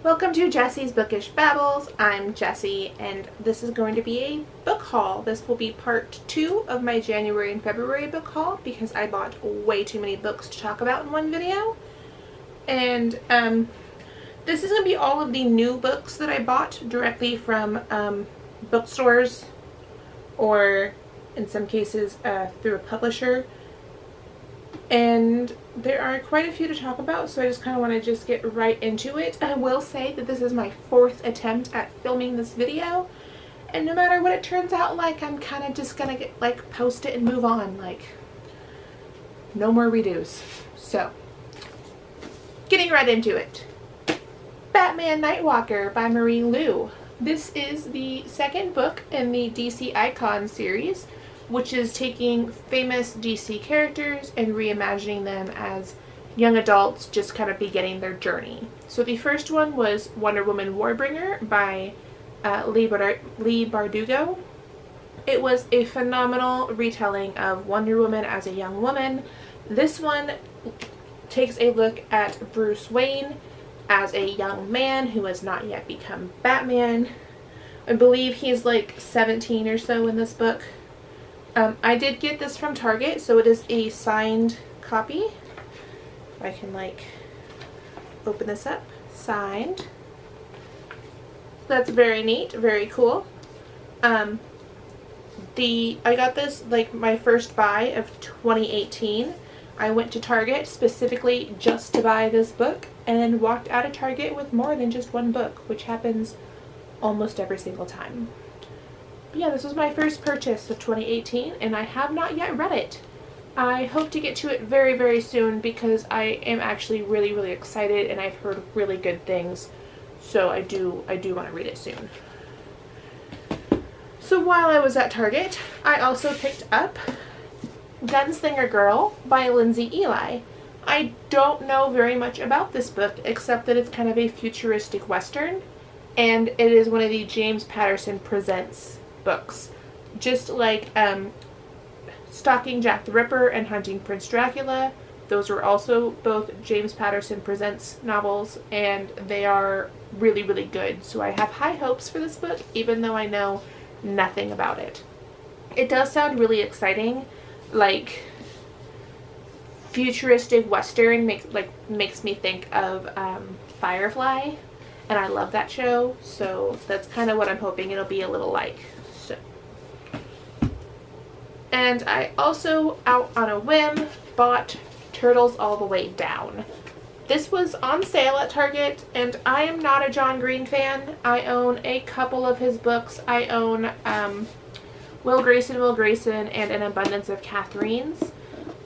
Welcome to Jessie's Bookish Babbles. I'm Jessie, and this is going to be a book haul. This will be part 2 of my January and February book haul because I bought way too many books to talk about in one video. And this is going to be all of the new books that I bought directly from bookstores, or in some cases through a publisher. And there are quite a few to talk about, so I just kind of want to just get right into it. I will say that this is my 4th attempt at filming this video, and no matter what it turns out like, I'm kind of just gonna post it and move on. No more redos. So, getting right into it. Batman Nightwalker by Marie Lu. This is the second book in the DC Icon series, which is taking famous DC characters and reimagining them as young adults just kind of beginning their journey. So the first one was Wonder Woman Warbringer by Leigh Bardugo. It was a phenomenal retelling of Wonder Woman as a young woman. This one takes a look at Bruce Wayne as a young man who has not yet become Batman. I believe he's like 17 or so in this book. I did get this from Target, so it is a signed copy. If I can open this up. Signed. That's very neat, very cool. I got this my first buy of 2018. I went to Target specifically just to buy this book and walked out of Target with more than just one book, which happens almost every single time. But yeah, this was my first purchase of 2018, and I have not yet read it. I hope to get to it very, very soon because I am actually really, really excited, and I've heard really good things. So I do want to read it soon. So while I was at Target, I also picked up Gunslinger Girl by Lindsay Ely. I don't know very much about this book except that it's kind of a futuristic western, and it is one of the James Patterson Presents books. Just like Stalking Jack the Ripper and Hunting Prince Dracula, those are also both James Patterson Presents novels, and they are really, really good. So I have high hopes for this book, even though I know nothing about it. It does sound really exciting. Futuristic western makes me think of Firefly, and I love that show, so that's kind of what I'm hoping it'll be a little like. And I also, out on a whim, bought Turtles All the Way Down. This was on sale at Target, and I am not a John Green fan. I own a couple of his books. I own Will Grayson, and An Abundance of Kathreens.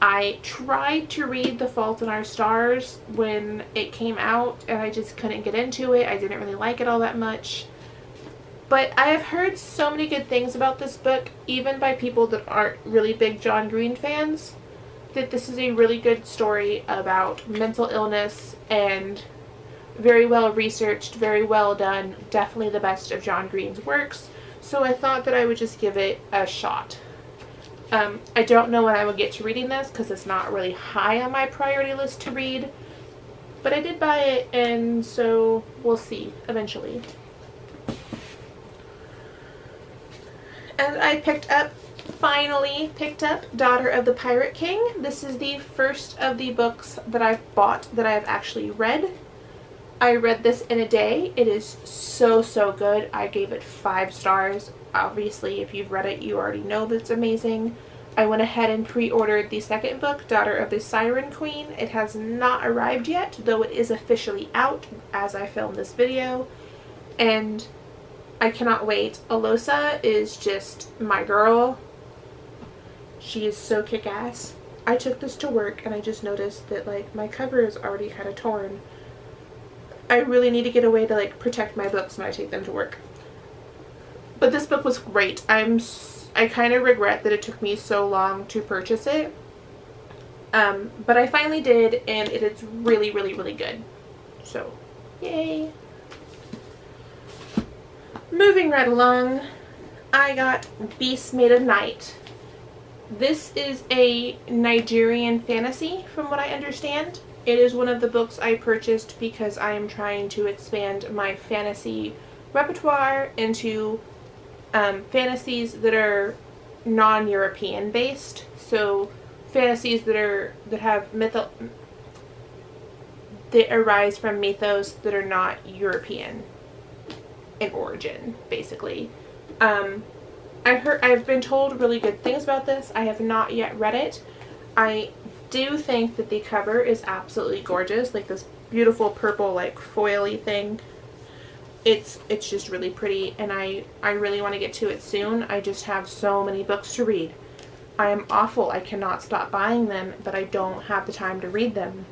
I tried to read The Fault in Our Stars when it came out, and I just couldn't get into it. I didn't really like it all that much. But I have heard so many good things about this book, even by people that aren't really big John Green fans, that this is a really good story about mental illness and very well researched, very well done, definitely the best of John Green's works. So I thought that I would just give it a shot. I don't know when I will get to reading this because it's not really high on my priority list to read, but I did buy it, and so we'll see eventually. And I finally picked up Daughter of the Pirate King. This is the first of the books that I've bought that I've actually read. I read this in a day. It is so, so good. I gave it 5 stars. Obviously, if you've read it, you already know that it's amazing. I went ahead and pre-ordered the second book, Daughter of the Siren Queen. It has not arrived yet, though it is officially out as I film this video. And I cannot wait. Alosa is just my girl. She is so kick-ass. I took this to work and I just noticed that my cover is already kind of torn. I really need to get a way to protect my books when I take them to work. But this book was great. I kind of regret that it took me so long to purchase it. But I finally did, and it is really, really, really good. So, yay. Moving right along, I got Beasts Made of Night. This is a Nigerian fantasy, from what I understand. It is one of the books I purchased because I am trying to expand my fantasy repertoire into fantasies that are non-European based. So fantasies that have that arise from mythos that are not European in origin, basically. I've been told really good things about this. I have not yet read it. I do think that the cover is absolutely gorgeous, like this beautiful purple like foily thing. It's just really pretty, and I really want to get to it soon. I just have so many books to read. I am awful. I cannot stop buying them, but I don't have the time to read them.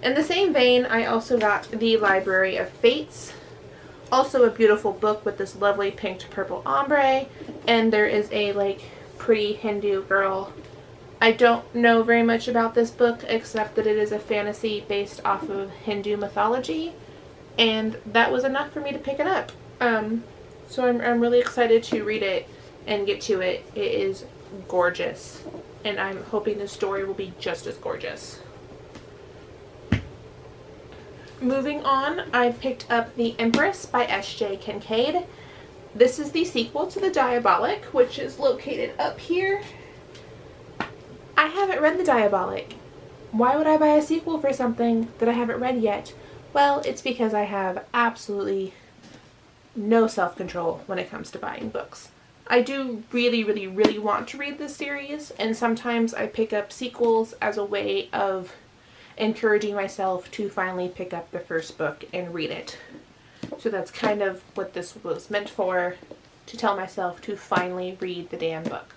In the same vein, I also got The Library of Fates. Also a beautiful book with this lovely pink to purple ombre, and there is a like pretty Hindu girl. I don't know very much about this book except that it is a fantasy based off of Hindu mythology, and that was enough for me to pick it up. So I'm really excited to read it and get to it. It is gorgeous, and I'm hoping the story will be just as gorgeous. Moving on, I picked up The Empress by S.J. Kincaid. This is the sequel to The Diabolic, which is located up here. I haven't read The Diabolic. Why would I buy a sequel for something that I haven't read yet? Well, it's because I have absolutely no self-control when it comes to buying books. I do really, really, really want to read this series, and sometimes I pick up sequels as a way of encouraging myself to finally pick up the first book and read it. So that's kind of what this was meant for, to tell myself to finally read the damn book.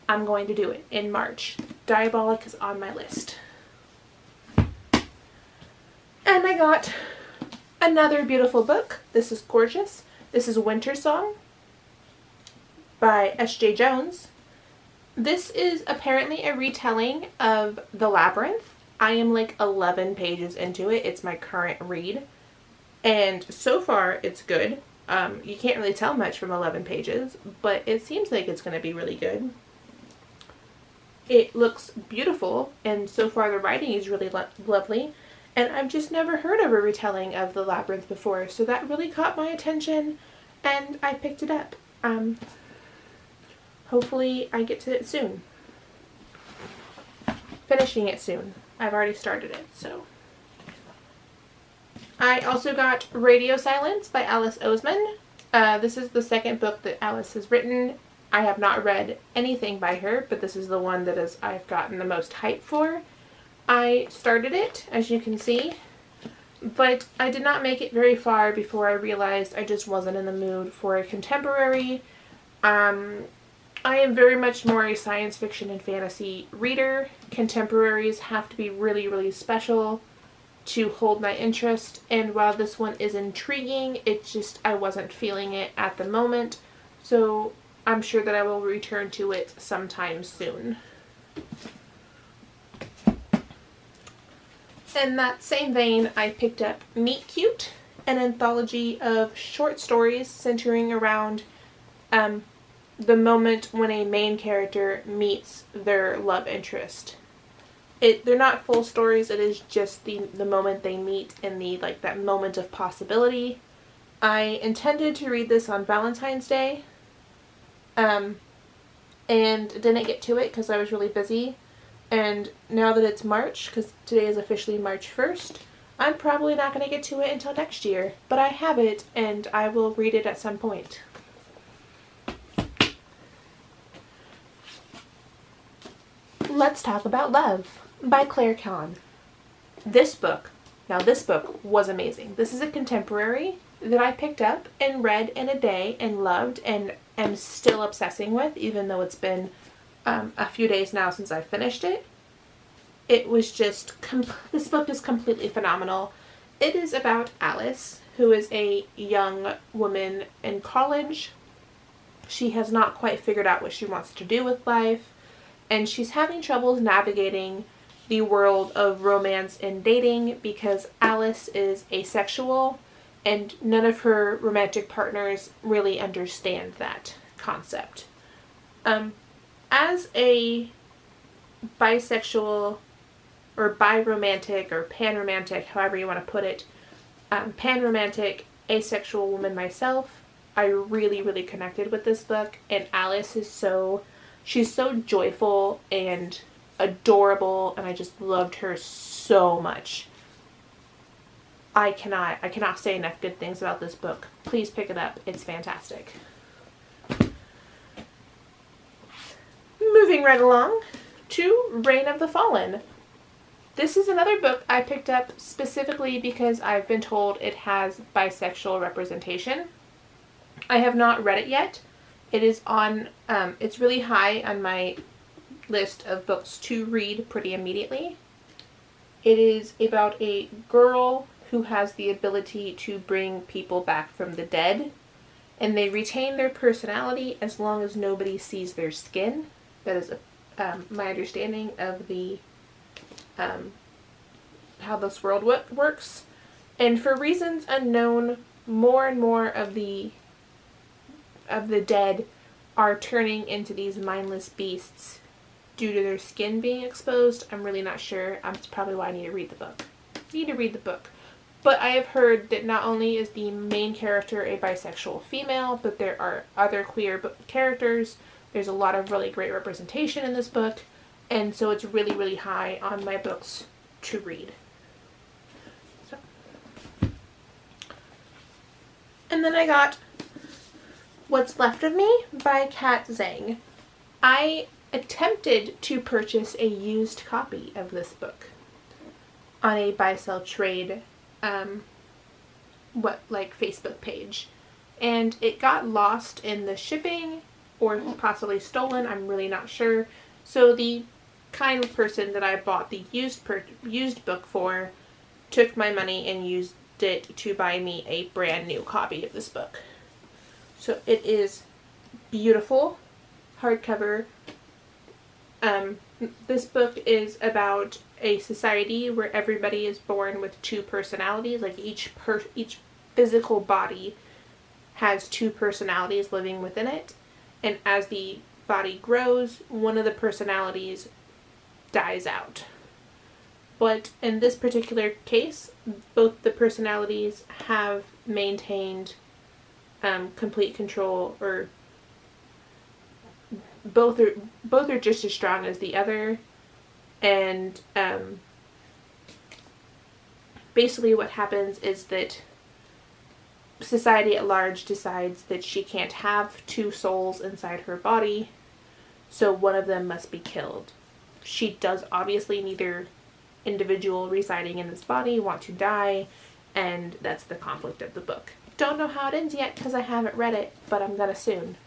I'm going to do it in March. Diabolic is on my list. And I got another beautiful book. This is gorgeous. This is Winter Song by S.J. Jones. This is apparently a retelling of The Labyrinth. I am like 11 pages into it. It's my current read. And so far, it's good. You can't really tell much from 11 pages, but it seems like it's going to be really good. It looks beautiful, and so far the writing is really lovely. And I've just never heard of a retelling of The Labyrinth before, so that really caught my attention, and I picked it up. Hopefully I get to it soon. Finishing it soon. I've already started it, so. I also got Radio Silence by Alice Oseman. This is the second book that Alice has written. I have not read anything by her, but this is the one that I've gotten the most hype for. I started it, as you can see, but I did not make it very far before I realized I just wasn't in the mood for a contemporary. I am very much more a science fiction and fantasy reader. Contemporaries have to be really, really special to hold my interest, and while this one is intriguing, it's just I wasn't feeling it at the moment, so I'm sure that I will return to it sometime soon. In that same vein, I picked up Meet Cute, an anthology of short stories centering around the moment when a main character meets their love interest. They're not full stories, it is just the moment they meet and that moment of possibility. I intended to read this on Valentine's Day, and didn't get to it because I was really busy. And now that it's March, because today is officially March 1st, I'm probably not going to get to it until next year. But I have it, and I will read it at some point. Let's Talk About Love by Claire Kahn. This book was amazing. This is a contemporary that I picked up and read in a day and loved and am still obsessing with, even though it's been a few days now since I finished it. It was just, this book is completely phenomenal. It is about Alice, who is a young woman in college. She has not quite figured out what she wants to do with life, and she's having troubles navigating the world of romance and dating because Alice is asexual and none of her romantic partners really understand that concept. As a bisexual or bi-romantic or pan-romantic, however you want to put it, pan-romantic, asexual woman myself, I really, really connected with this book. And Alice is she's so joyful and adorable, and I just loved her so much. I cannot say enough good things about this book. Please pick it up. It's fantastic. Moving right along to Reign of the Fallen. This is another book I picked up specifically because I've been told it has bisexual representation. I have not read it yet. It is on, it's really high on my list of books to read pretty immediately. It is about a girl who has the ability to bring people back from the dead, and they retain their personality as long as nobody sees their skin. That is my understanding of the how this world works. And for reasons unknown, more and more of the dead are turning into these mindless beasts due to their skin being exposed. I'm really not sure. That's probably why I need to read the book. But I have heard that not only is the main character a bisexual female, but there are other queer characters. There's a lot of really great representation in this book, and so it's really, really high on my books to read. So. And then I got What's Left of Me by Kat Zhang. I attempted to purchase a used copy of this book on a buy-sell trade Facebook page, and it got lost in the shipping or possibly stolen. I'm really not sure. So the kind of person that I bought the used book for took my money and used it to buy me a brand new copy of this book. So it is beautiful, hardcover. This book is about a society where everybody is born with two personalities. Like each physical body has two personalities living within it, and as the body grows, one of the personalities dies out. But in this particular case, both the personalities have maintained complete control, or both are just as strong as the other. And basically what happens is that society at large decides that she can't have two souls inside her body, so one of them must be killed. She does obviously neither individual residing in this body want to die, and that's the conflict of the book. Don't know how it ends yet because I haven't read it, but I'm gonna soon.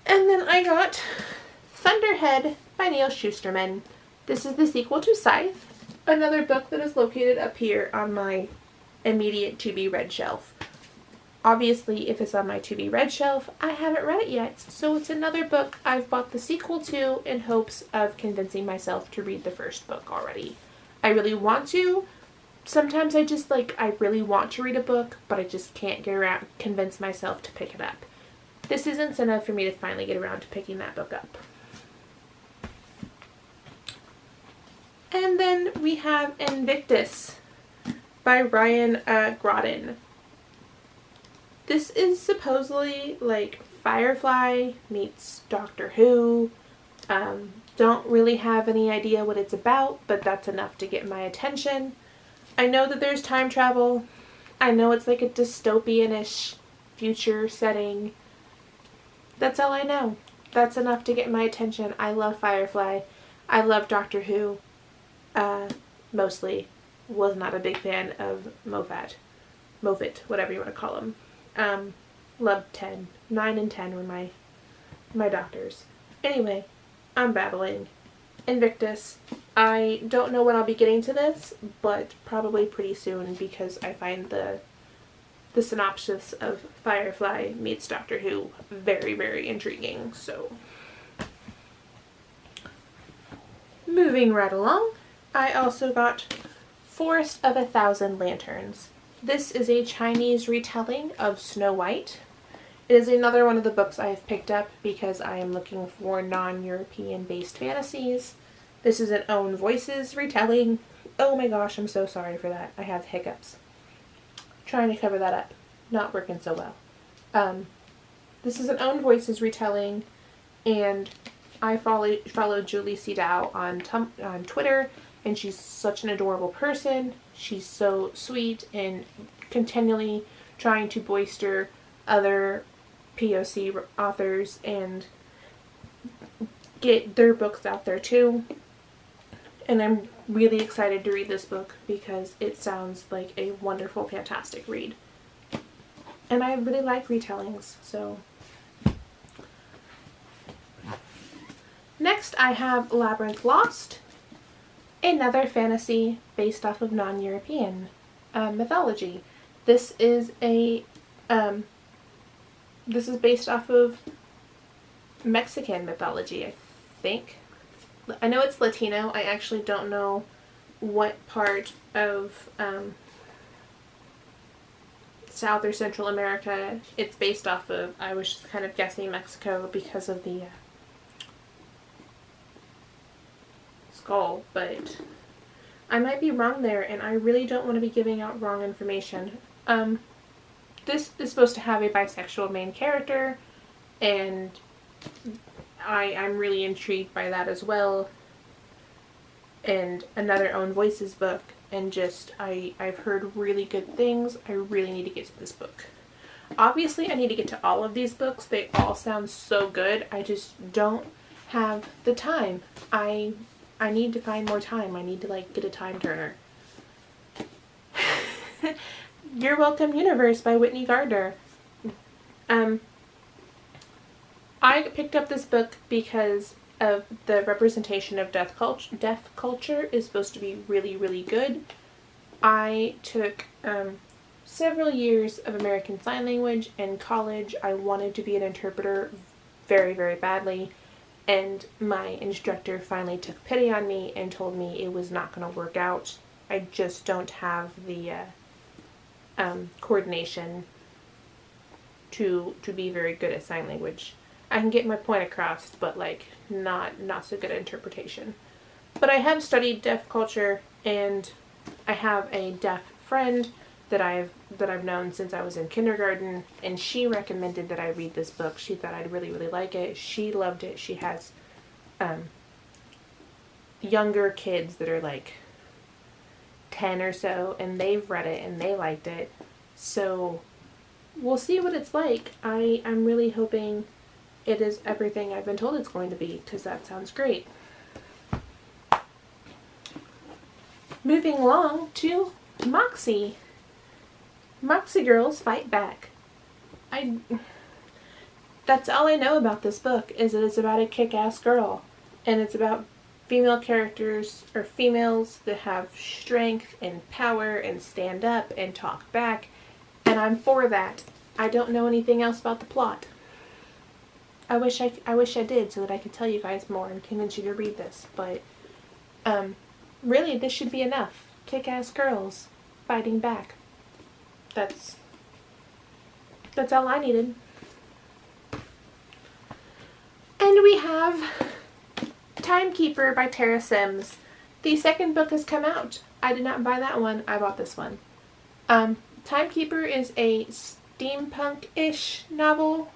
And then I got Thunderhead by Neil Shusterman. This is the sequel to Scythe, another book that is located up here on my immediate to-be-read shelf. Obviously, if it's on my to-be-read shelf, I haven't read it yet, so it's another book I've bought the sequel to in hopes of convincing myself to read the first book already. I really want to. Sometimes I really want to read a book, but I just can't convince myself to pick it up. This is incentive for me to finally get around to picking that book up. And then we have Invictus by Ryan Groden. This is supposedly like Firefly meets Doctor Who. Don't really have any idea what it's about, but that's enough to get my attention. I know that there's time travel. I know it's like a dystopian-ish future setting. That's all I know. That's enough to get my attention. I love Firefly. I love Doctor Who. Mostly. Was not a big fan of Moffat, whatever you want to call him. Loved 10. 9 and 10 were my doctors. Anyway, I'm babbling. Invictus. I don't know when I'll be getting to this, but probably pretty soon, because I find the synopsis of Firefly meets Doctor Who very, very intriguing. So, moving right along, I also got Forest of 1,000 Lanterns. This is a Chinese retelling of Snow White, It is another one of the books I have picked up because I am looking for non-European based fantasies. This is an Own Voices retelling. Oh my gosh, I'm so sorry for that. I have hiccups. Trying to cover that up. Not working so well. This is an Own Voices retelling, and I follow Julie Dow on Twitter, and she's such an adorable person. She's so sweet and continually trying to bolster other POC authors and get their books out there too. And I'm really excited to read this book because it sounds like a wonderful, fantastic read. And I really like retellings, so. Next I have Labyrinth Lost, another fantasy based off of non-European mythology. This is based off of Mexican mythology, I think. I know it's Latino. I actually don't know what part of South or Central America it's based off of. I was just kind of guessing Mexico because of the skull, but I might be wrong there, and I really don't want to be giving out wrong information. This is supposed to have a bisexual main character, and I'm really intrigued by that as well. And another Own Voices book, and just I've heard really good things. I really need to get to this book. Obviously, I need to get to all of these books. They all sound so good. I just don't have the time. I need to find more time. I need to get a time turner. Your Welcome Universe by Whitney Gardner. I picked up this book because of the representation of deaf culture is supposed to be really, really good. I took several years of American Sign Language in college. I wanted to be an interpreter very, very badly, and my instructor finally took pity on me and told me it was not going to work out. I just don't have the coordination to be very good at sign language. I can get my point across, but not so good at interpretation. But I have studied deaf culture, and I have a deaf friend that I've known since I was in kindergarten, and she recommended that I read this book. She thought I'd really, really like it. She loved it. She has younger kids that are 10 or so, and they've read it and they liked it. So we'll see what it's like. I'm really hoping it is everything I've been told it's going to be, because that sounds great. Moving along to Moxie. Moxie Girls Fight Back. That's all I know about this book, is that it's about a kick-ass girl. And it's about female characters, or females that have strength and power and stand up and talk back. And I'm for that. I don't know anything else about the plot. I wish I did, so that I could tell you guys more and convince you to read this. But really, this should be enough. Kick-ass girls fighting back. That's all I needed. And we have Timekeeper by Tara Sims. The second book has come out. I did not buy that one. I bought this one. Timekeeper is a steampunk-ish novel,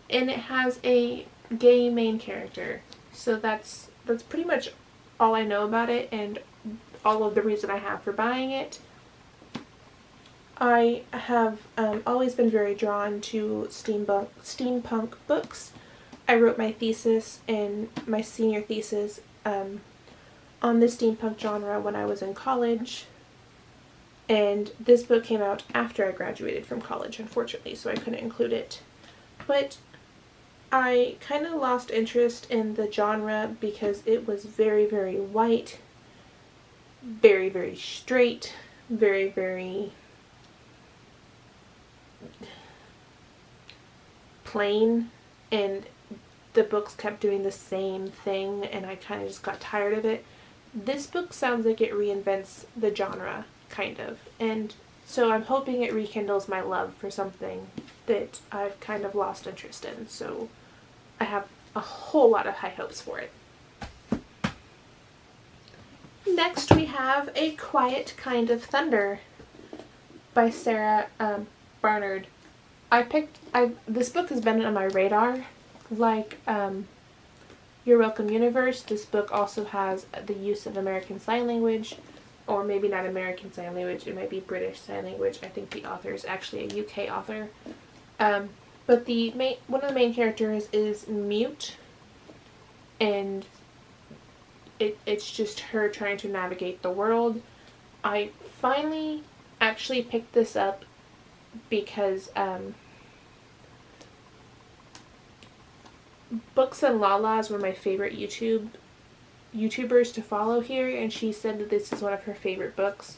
and it has a gay main character. So that's pretty much all I know about it, and all of the reason I have for buying it. I have always been very drawn to steampunk books. I wrote my thesis and my senior thesis on the steampunk genre when I was in college, and this book came out after I graduated from college, unfortunately, so I couldn't include it. But I kind of lost interest in the genre because it was very, very white, very, very straight, very, very plain, and the books kept doing the same thing, and I kind of just got tired of it. This book sounds like it reinvents the genre, kind of, and So I'm hoping it rekindles my love for something that I've kind of lost interest in. So I have a whole lot of high hopes for it. Next we have A Quiet Kind of Thunder by Sarah Barnard. This book has been on my radar. Like Your Welcome Universe, this book also has the use of American Sign Language, or maybe not American Sign Language, it might be British Sign Language. I think the author is actually a UK author. But one of the main characters is mute, and it's just her trying to navigate the world. I finally actually picked this up because Books and Lalas were my favorite YouTubers to follow here, and she said that this is one of her favorite books.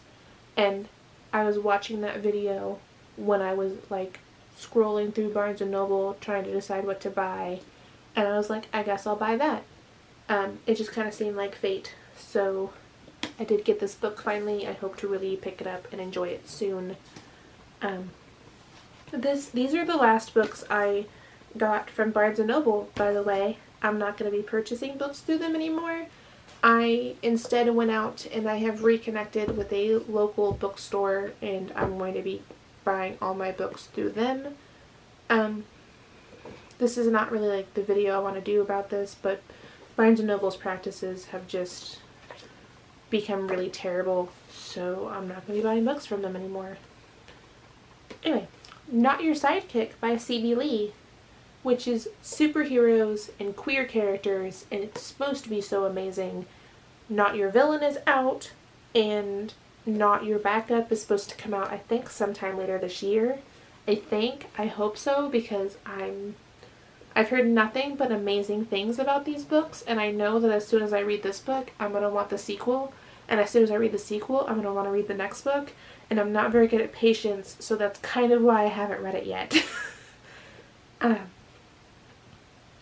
And I was watching that video when I was like scrolling through Barnes & Noble trying to decide what to buy, and I was like, I guess I'll buy that. It just kind of seemed like fate, so I did get this book finally. I hope to really pick it up and enjoy it soon. These are the last books I got from Barnes & Noble, by the way. I'm not going to be purchasing books through them anymore. I instead went out and I have reconnected with a local bookstore, and I'm going to be buying all my books through them. This is not really like the video I want to do about this, but Barnes & Noble's practices have just become really terrible, so I'm not going to be buying books from them anymore. Anyway, Not Your Sidekick by C.B. Lee, which is superheroes and queer characters, and it's supposed to be so amazing. Not Your Villain is out, and Not Your Backup is supposed to come out, I think, sometime later this year. I hope so, because I've heard nothing but amazing things about these books, and I know that as soon as I read this book, I'm going to want the sequel, and as soon as I read the sequel, I'm going to want to read the next book, and I'm not very good at patience, so that's kind of why I haven't read it yet.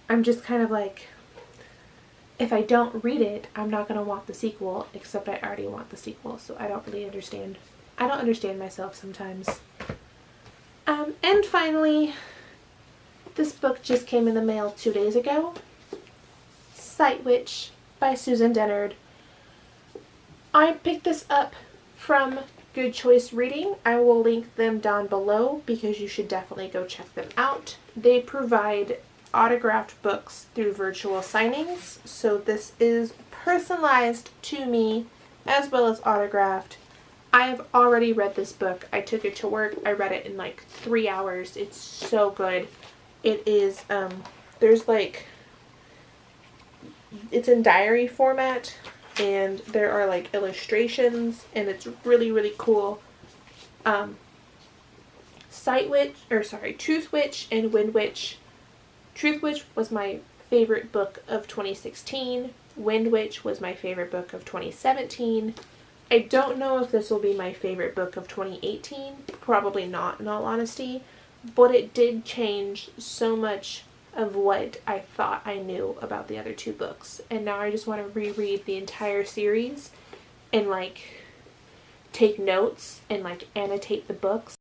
I'm just kind of like, if I don't read it, I'm not going to want the sequel, except I already want the sequel, so I don't really understand. I don't understand myself sometimes. And finally, this book just came in the mail 2 days ago. Sight Witch by Susan Dennard. I picked this up from Good Choice Reading. I will link them down below because you should definitely go check them out. They provide autographed books through virtual signings, so this is personalized to me as well as autographed. I have already read this book. I took it to work. I read it in like 3 hours. It's so good. It is, there's like, it's in diary format, and there are like illustrations, and it's really, really cool. Truth Witch and Wind Witch. Truth Witch was my favorite book of 2016. Wind Witch was my favorite book of 2017. I don't know if this will be my favorite book of 2018. Probably not, in all honesty. But it did change so much of what I thought I knew about the other two books. And now I just want to reread the entire series and like take notes and like annotate the books